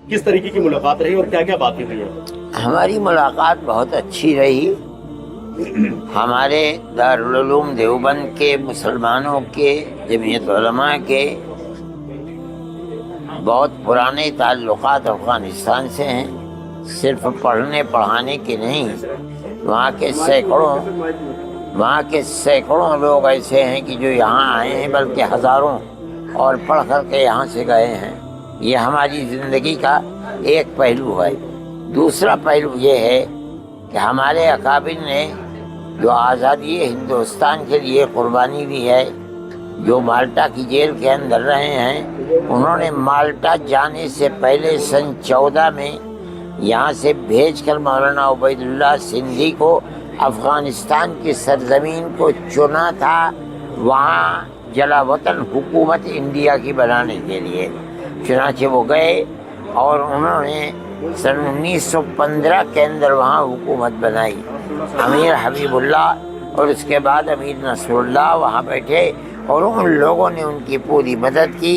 کس طریقے کی ملاقات رہی اور کیا کیا باتیں ہوئی ہیں؟ ہماری ملاقات بہت اچھی رہی. ہمارے دارالعلوم دیوبند کے مسلمانوں کے جمعیت علماء کے بہت پرانے تعلقات افغانستان سے ہیں. صرف پڑھنے پڑھانے کے نہیں، وہاں کے سینکڑوں لوگ ایسے ہیں کہ جو یہاں آئے ہیں، بلکہ ہزاروں اور پڑھ کر کے یہاں سے گئے ہیں. یہ ہماری زندگی کا ایک پہلو ہے. دوسرا پہلو یہ ہے کہ ہمارے اکابر نے جو آزادی ہندوستان کے لیے قربانی دی ہے، جو مالٹا کی جیل کے اندر رہے ہیں، انہوں نے مالٹا جانے سے پہلے سن 14 میں یہاں سے بھیج کر مولانا عبید اللہ سندھی کو افغانستان کی سرزمین کو چنا تھا، وہاں جلا وطن حکومت انڈیا کی بنانے کے لیے. چنانچہ وہ گئے اور انہوں نے سن 1915 کے اندر وہاں حکومت بنائی. امیر حبیب اللہ اور اس کے بعد امیر نصر اللہ وہاں بیٹھے اور ان لوگوں نے ان کی پوری مدد کی،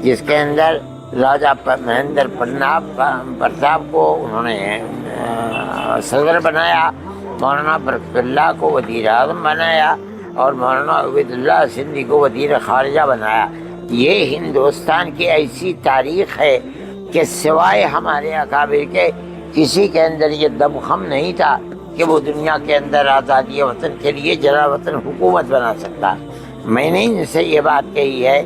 جس کے اندر راجہ مہندر پرتاپ کو انہوں نے صدر بنایا، مولانا برکت اللہ کو وزیر اعظم بنایا اور مولانا عبید اللہ سندھی کو وزیر خارجہ بنایا. یہ ہندوستان کی ایسی تاریخ ہے کہ سوائے ہمارے اکابر کے کسی کے اندر یہ دمخم نہیں تھا کہ وہ دنیا کے اندر آزادی وطن کے لیے جلا وطن حکومت بنا سکتا. میں نے ان سے یہ بات کہی ہے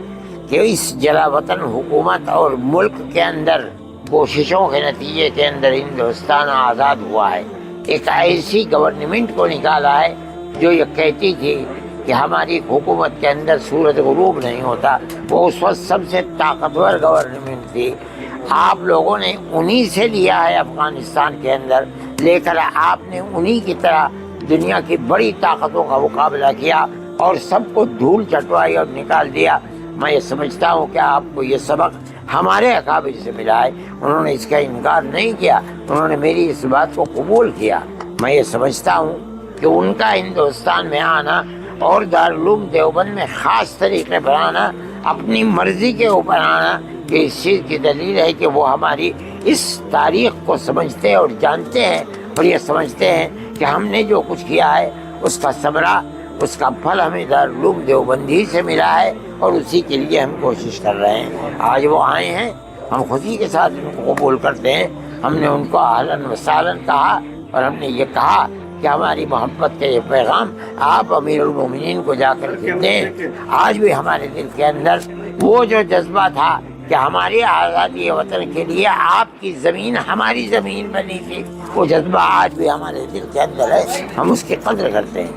کہ اس جلا وطن حکومت اور ملک کے اندر کوششوں کے نتیجے کے اندر ہندوستان آزاد ہوا ہے. ایک ایسی گورنمنٹ کو نکالا ہے جو یہ کہتی تھی کہ ہماری حکومت کے اندر سورج غروب نہیں ہوتا. وہ اس وقت سب سے طاقتور گورنمنٹ تھی. آپ لوگوں نے انہی سے لیا ہے افغانستان کے اندر، لے کر آپ نے انہی کی طرح دنیا کی بڑی طاقتوں کا مقابلہ کیا اور سب کو دھول چٹوائی اور نکال دیا. میں یہ سمجھتا ہوں کہ آپ کو یہ سبق ہمارے اکابر سے ملا ہے. انہوں نے اس کا انکار نہیں کیا، انہوں نے میری اس بات کو قبول کیا. میں یہ سمجھتا ہوں کہ ان کا ہندوستان میں آنا اور دارالعلوم دیوبند میں خاص طریقے پر آنا، اپنی مرضی کے اوپر آنا، کہ اس چیز کی دلیل ہے کہ وہ ہماری اس تاریخ کو سمجھتے اور جانتے ہیں اور یہ سمجھتے ہیں کہ ہم نے جو کچھ کیا ہے اس کا ثمرہ، اس کا پھل ہمیں دارالعلوم دیوبند ہی سے ملا ہے اور اسی کے لیے ہم کوشش کر رہے ہیں. آج وہ آئے ہیں، ہم خوشی کے ساتھ ان کو قبول کرتے ہیں. ہم نے ان کو اہلاً و سہلاً کہا اور ہم نے یہ کہا کہ ہماری محبت کا یہ پیغام آپ امیر المومنین کو جا کر کے دیں. آج بھی ہمارے دل کے اندر وہ جو جذبہ تھا کہ ہماری آزادی وطن کے لیے آپ کی زمین ہماری زمین بنی تھی، وہ جذبہ آج بھی ہمارے دل کے اندر ہے. ہم اس کی قدر کرتے ہیں.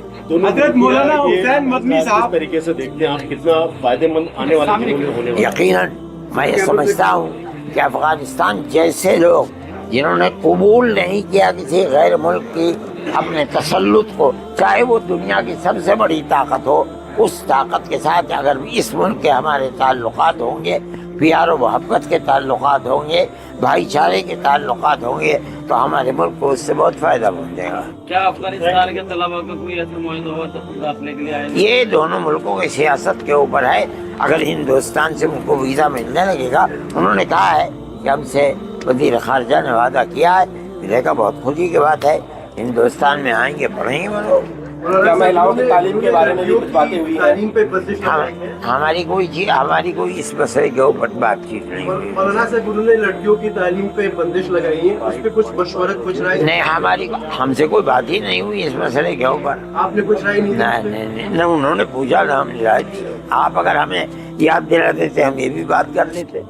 حضرت مولانا حسین مدنی صاحب طریقے سے دیکھتے ہیں آپ کتنا فائدے مند آنے والے ہونے والے؟ یقیناً میں یہ سمجھتا ہوں کہ افغانستان جیسے لوگ جنہوں نے قبول نہیں کیا کسی غیر ملک کی اپنے تسلط کو، چاہے وہ دنیا کی سب سے بڑی طاقت ہو، اس طاقت کے ساتھ اگر اس ملک کے ہمارے تعلقات ہوں گے، پیار و محبت کے تعلقات ہوں گے، بھائی چارے کے تعلقات ہوں گے، تو ہمارے ملک کو اس سے بہت فائدہ پہنچے گا. کیا افغانستان کے طلبا کا کوئی ایسا معاہدہ ہوا اپنے کے لیے آئے؟ یہ دونوں ملکوں کی سیاست کے اوپر ہے. اگر ہندوستان سے ان کو ویزا ملنے لگے گا، انہوں نے کہا ہے کہ ہم سے وزیر خارجہ نے وعدہ کیا ہے، ملے گا، بہت خوشی کی بات ہے. ہندوستان میں آئیں گے، پڑھیں گے وہ لوگ. کیا مہیلاؤں کی تعلیم کے بارے میں بھی کچھ باتیں ہوئی ہیں؟ ہماری کوئی اس مسئلے کے اوپر بات چیت نہیں ہوئی. مولانا صاحب انہوں نے لڑکیوں کی تعلیم پہ بندش لگائی ہے، اس پہ کچھ مشورت کچھ رائے؟ نہیں، ہم سے کوئی بات ہی نہیں ہوئی اس مسئلے کے اوپر. آپ نے کچھ رائے نہیں دی؟ نہیں، نہ انہوں نے پوچھا نہ ہم نے رائے دی. آپ اگر ہمیں یاد دلا دیتے ہم یہ بھی بات کر لیتے.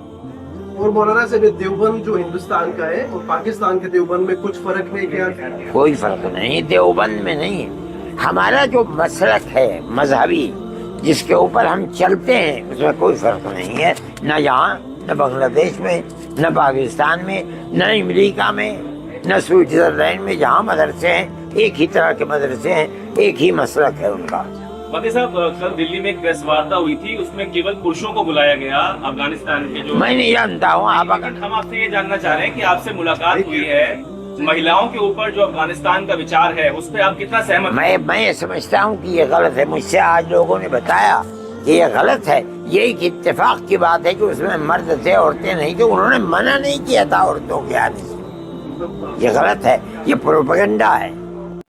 اور مولانا صاحب دیوبند جو ہندوستان کا ہے اور پاکستان کے دیوبند میں کچھ فرق ہے کیا؟ کوئی فرق نہیں، دیوبند میں نہیں. ہمارا جو مسلک ہے مذہبی، جس کے اوپر ہم چلتے ہیں، اس میں کوئی فرق نہیں ہے. نہ یہاں، نہ بنگلہ دیش میں، نہ پاکستان میں، نہ امریکہ میں، نہ سوئٹزرلینڈ میں. جہاں مدرسے ہیں ایک ہی طرح کے مدرسے ہیں، ایک ہی مسلک ہے ان کا. باقی صاحب کل دلی میں ایک پریس وارتا ہوئی تھی، اس میں کیول پرشوں کو بلایا گیا افغانستان کے جو میں نہیں جانتا ہوں. آپ ہم آپ سے یہ جاننا چاہ رہے ہیں کہ آپ سے ملاقات ہوئی ہے، مہیلاؤں کے اوپر جو افغانستان کا وچار ہے اس پہ آپ کتنا سہمت؟ میں یہ سمجھتا ہوں کہ یہ غلط ہے. مجھ سے آج لوگوں نے بتایا کہ یہ غلط ہے. یہ ایک اتفاق کی بات ہے کہ اس میں مرد تھے عورتیں نہیں تھے. انہوں نے منع نہیں کیا تھا عورتوں کے آنے سے. یہ غلط ہے, یہ پروپیگنڈا ہے.